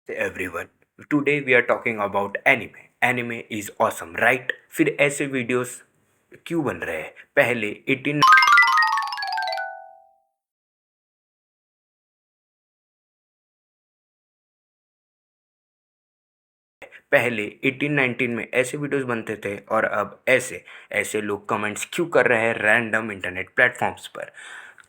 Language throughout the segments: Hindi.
Everyone, today we are talking about anime. Anime is awesome, right? फिर ऐसे वीडियोस क्यों बन रहे हैं? पहले 1819 में ऐसे वीडियोस बनते थे और अब ऐसे ऐसे लोग कमेंट्स क्यों कर रहे हैं रैंडम इंटरनेट प्लेटफॉर्म्स पर?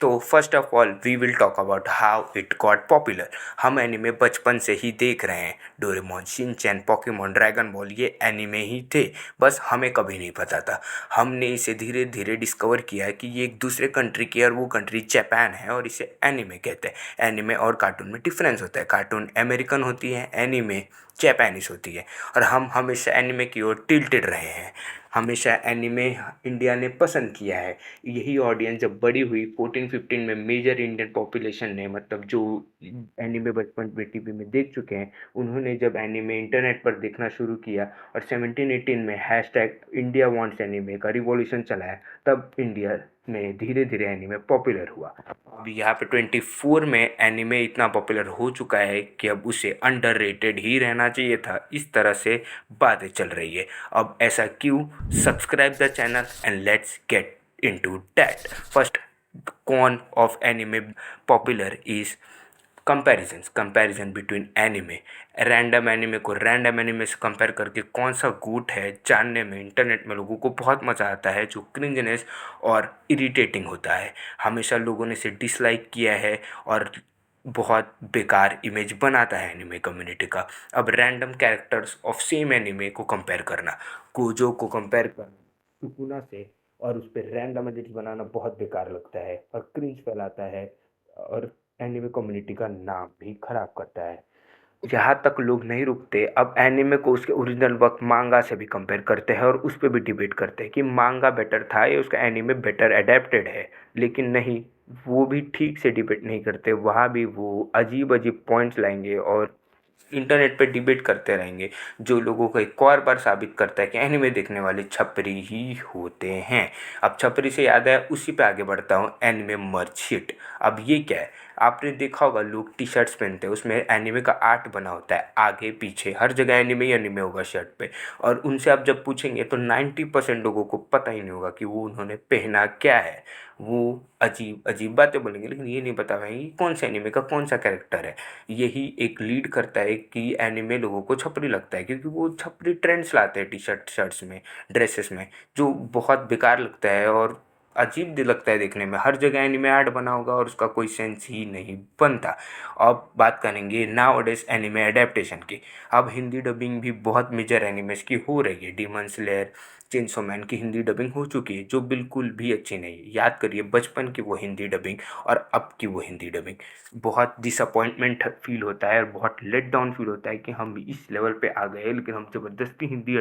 तो first of all we will talk about how it got popular. हम एनिमे बचपन से ही देख रहे हैं। Doraemon, Shinchan, Pokemon, Dragon Ball ये एनिमे ही थे, बस हमें कभी नहीं पता था। हमने इसे धीरे धीरे डिस्कवर किया कि ये एक दूसरे कंट्री की और वो कंट्री जापान है और इसे एनिमे कहते हैं। एनिमे और कार्टून में डिफरेंस होता है। कार्टून अमेरिकन होती है, एनिमे जापानीज होती है। और हम हमेशा एनिमे की ओर टिल्टेड रहे हैं। हमेशा एनिमे इंडिया ने पसंद किया है। यही ऑडियंस जब बड़ी हुई 14-15 में मेजर इंडियन पॉपुलेशन ने, मतलब जो एनिमे बचपन में टीवी में देख चुके हैं, उन्होंने जब एनिमे इंटरनेट पर देखना शुरू किया और 17-18 में हैशटैग इंडिया वांट्स एनिमे का रिवॉल्यूशन चलाया, तब इंडिया में धीरे धीरे एनिमे पॉपुलर हुआ। अब यहाँ पे 24 में एनिमे इतना पॉपुलर हो चुका है कि अब उसे अंडररेटेड ही रहना चाहिए था। इस तरह से बातें चल रही है। अब ऐसा क्यों? Subscribe the channel and let's get into that. First con of anime popular is comparison between anime. Random anime को रैंडम एनिमे से कंपेयर करके कौन सा गुड है जानने में इंटरनेट में लोगों को बहुत मज़ा आता है, जो क्रिंजनेस और इरिटेटिंग होता है। हमेशा लोगों ने इसे डिसलाइक किया है और बहुत बेकार इमेज बनाता है एनिमे कम्युनिटी का। अब random characters of same anime को कंपेयर करना, गोजो को कंपेयर करना सुकुना से, और उस पर रैंडम एडिट्स बनाना बहुत बेकार लगता है और क्रिंज फैलाता है और एनिमे कम्युनिटी का नाम भी खराब करता है। यहाँ तक लोग नहीं रुकते, अब एनिमे को उसके ओरिजिनल वर्क मांगा से भी कंपेयर करते हैं और उस पर भी डिबेट करते हैं कि मांगा बेटर था या उसका एनिमे बेटर एडेप्टेड है। लेकिन नहीं, वो भी ठीक से डिबेट नहीं करते। वहाँ भी वो अजीब अजीब पॉइंट्स लाएंगे और इंटरनेट पे डिबेट करते रहेंगे, जो लोगों को एक और बार साबित करता है कि एनिमे देखने वाले छपरी ही होते हैं। अब छपरी से याद है, उसी पे आगे बढ़ता हूँ। एनिमे मर्च शिट। अब ये क्या है? आपने देखा होगा लोग टी शर्ट्स पहनते हैं, उसमें एनिमे का आर्ट बना होता है आगे पीछे, हर जगह एनिमे ही एनिमे होगा शर्ट पे। और उनसे आप जब पूछेंगे तो 90% लोगों को पता ही नहीं होगा कि वो उन्होंने पहना क्या है। वो अजीब अजीब बातें बोलेंगे, लेकिन ये नहीं बता पाएंगे कि कौन से एनिमे का कौन सा कैरेक्टर है। यही एक लीड करता है कि एनिमे लोगों को छपरी लगता है, क्योंकि वो छपरी ट्रेंड्स लाते हैं टी शर्ट्स में, ड्रेसेस में, जो बहुत बेकार लगता है और अजीब लगता है देखने में। हर जगह एनिमे ऐड बना होगा और उसका कोई सेंस ही नहीं बनता। अब बात करेंगे नाउ-अ-डेज़ एनिमे एडेप्टेशन की। अब हिंदी डबिंग भी बहुत मेजर एनिमेस की हो रही है। डीमन स्लेयर, चेनसो मैन की हिंदी डबिंग हो चुकी है, जो बिल्कुल भी अच्छी नहीं है। याद करिए बचपन की वो हिंदी डबिंग और अब की वो हिंदी डबिंग। बहुत डिसअपॉइंटमेंट फील होता है और बहुत लेट डाउन फील होता है कि हम इस लेवल पे आ गए, लेकिन हम ज़बरदस्ती हिंदी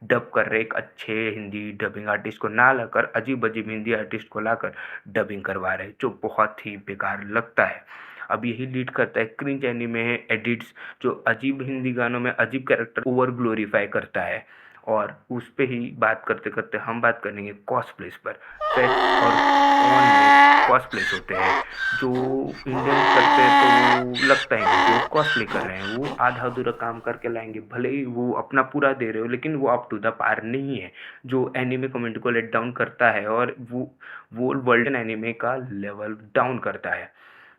डब कर रहे, एक अच्छे हिंदी डबिंग आर्टिस्ट को ना लाकर अजीब अजीब हिंदी आर्टिस्ट को लाकर डबिंग करवा रहे, जो बहुत ही बेकार लगता है। अब यही लीड करता है क्रिंज एनिमे एडिट्स, जो अजीब हिंदी गानों में अजीब कैरेक्टर ओवर ग्लोरीफाई करता है। और उस पे ही बात करते करते हम बात करेंगे कॉस्प्लेस पर। फेस्ट और कॉन में कॉस्प्लेस होते हैं, जो इंडियंस करते हैं तो वो लगता ही नहीं कि वो कॉस्प्ले कर रहे हैं। वो आधा अधूरा काम करके लाएंगे, भले ही वो अपना पूरा दे रहे हो, लेकिन वो अप टू द पार नहीं है, जो एनिमे कम्युनिटी को लेट डाउन करता है और वो वर्ल्ड एनिमे का लेवल डाउन करता है।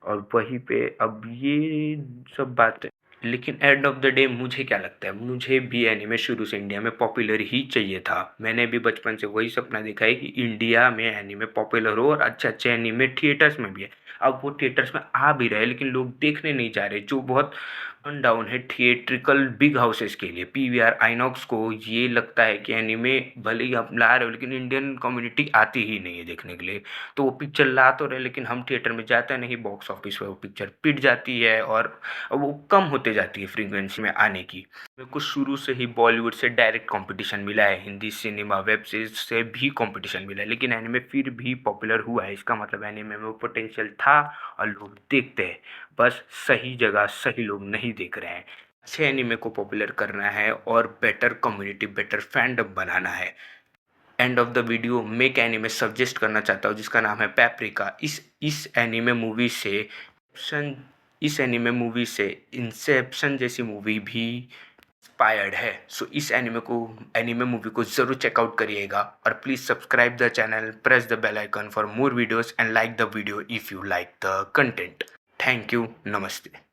और वहीं पे अब ये सब बातें, लेकिन एंड ऑफ द डे मुझे क्या लगता है, मुझे भी एनिमे शुरू से इंडिया में पॉपुलर ही चाहिए था। मैंने भी बचपन से वही सपना देखा है कि इंडिया में एनिमे पॉपुलर हो और अच्छे अच्छे एनिमे थिएटर्स में भी है। अब वो थिएटर्स में आ भी रहे, लेकिन लोग देखने नहीं जा रहे, जो बहुत डाउन है थिएट्रिकल बिग हाउसेस के लिए। पीवीआर आइनॉक्स को ये लगता है कि एनिमे भले ही आप ला रहे हो, लेकिन इंडियन कम्युनिटी आती ही नहीं है देखने के लिए। तो वो पिक्चर ला तो रहे, लेकिन हम थिएटर में जाते नहीं, बॉक्स ऑफिस पे वो पिक्चर पिट जाती है और वो कम होते जाती है फ्रीक्वेंसी में आने की। मेरे को शुरू से ही बॉलीवुड से डायरेक्ट कंपटीशन मिला है, हिंदी सिनेमा वेब सीरीज से भी कंपटीशन मिला है, लेकिन एनिमे फिर भी पॉपुलर हुआ है। इसका मतलब एनिमे में पोटेंशियल था और लोग देखते हैं, बस सही जगह सही लोग नहीं देख रहे हैं। अच्छे एनिमे को पॉपुलर करना है और बेटर कम्युनिटी, बेटर फैंडम बनाना है। एंड ऑफ द वीडियो मैं एक एनिमे सजेस्ट करना चाहता हूँ जिसका नाम है पेपरिका। इस एनिमे मूवी से इस एनिमे मूवी से इंसेप्शन जैसी मूवी भी इंस्पायर्ड है। सो इस एनिमे मूवी को ज़रूर चेकआउट करिएगा और please subscribe the channel, press the bell icon for more videos and like the video if you like the content. Thank you, नमस्ते।